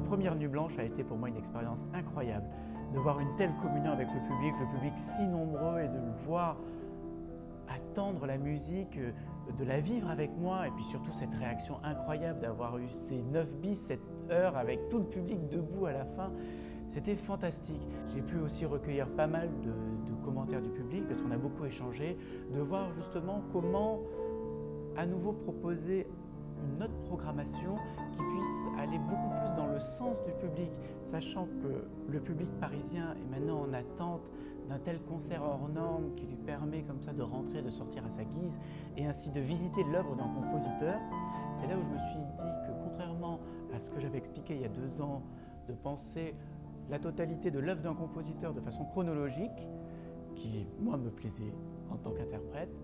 première nuit blanche a été pour moi une expérience incroyable. De voir une telle communion avec le public si nombreux et de le voir attendre la musique, de la vivre avec moi et puis surtout cette réaction incroyable d'avoir eu ces 9 bis, cette heure avec tout le public debout à la fin. C'était fantastique. J'ai pu aussi recueillir pas mal de commentaires du public parce qu'on a beaucoup échangé, de voir justement comment à nouveau proposer une autre programmation qui puisse aller beaucoup plus dans le sens du public, sachant que le public parisien est maintenant en attente d'un tel concert hors norme qui lui permet comme ça de rentrer, de sortir à sa guise et ainsi de visiter l'œuvre d'un compositeur. C'est là où je me suis dit que contrairement à ce que j'avais expliqué il y a 2 ans, de penser la totalité de l'œuvre d'un compositeur de façon chronologique, qui moi me plaisait en tant qu'interprète,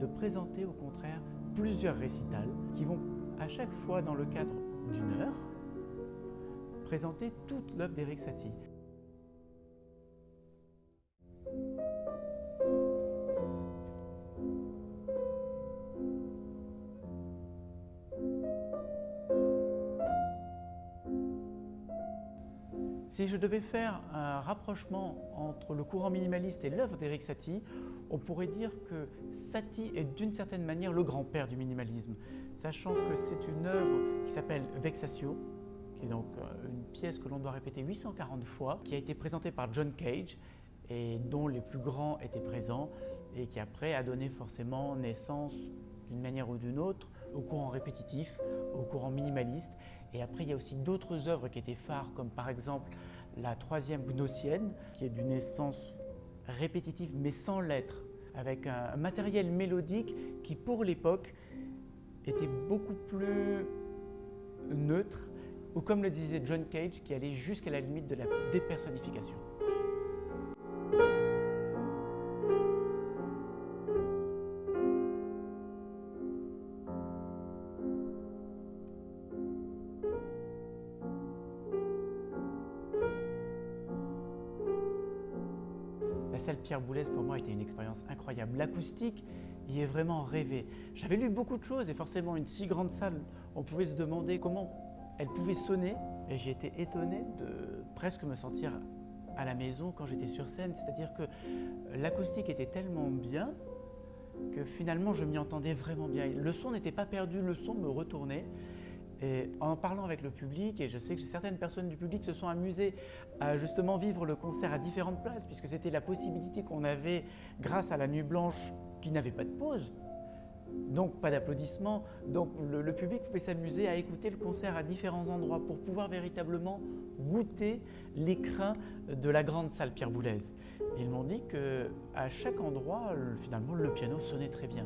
de présenter au contraire plusieurs récitals qui vont à chaque fois dans le cadre d'1 heure présenter toute l'œuvre d'Erik Satie. Si je devais faire un rapprochement entre le courant minimaliste et l'œuvre d'Erik Satie, on pourrait dire que Satie est d'une certaine manière le grand-père du minimalisme, sachant que c'est une œuvre qui s'appelle Vexatio, qui est donc une pièce que l'on doit répéter 840 fois, qui a été présentée par John Cage et dont les plus grands étaient présents et qui après a donné forcément naissance d'une manière ou d'une autre au courant répétitif, au courant minimaliste. Et après, il y a aussi d'autres œuvres qui étaient phares, comme par exemple la 3e gnossienne, qui est d'une essence répétitive mais sans lettres, avec un matériel mélodique qui, pour l'époque, était beaucoup plus neutre, ou comme le disait John Cage, qui allait jusqu'à la limite de la dépersonnification. La salle Pierre Boulez, pour moi, était une expérience incroyable. L'acoustique y est vraiment rêvé. J'avais lu beaucoup de choses et forcément, une si grande salle, on pouvait se demander comment elle pouvait sonner. Et j'ai été étonné de presque me sentir à la maison quand j'étais sur scène. C'est-à-dire que l'acoustique était tellement bien que finalement, je m'y entendais vraiment bien. Le son n'était pas perdu, le son me retournait. Et en parlant avec le public, et je sais que certaines personnes du public se sont amusées à justement vivre le concert à différentes places, puisque c'était la possibilité qu'on avait grâce à la Nuit Blanche qui n'avait pas de pause, donc pas d'applaudissements. Donc le public pouvait s'amuser à écouter le concert à différents endroits pour pouvoir véritablement goûter l'écrin de la grande salle Pierre Boulez. Et ils m'ont dit qu'à chaque endroit, finalement, le piano sonnait très bien.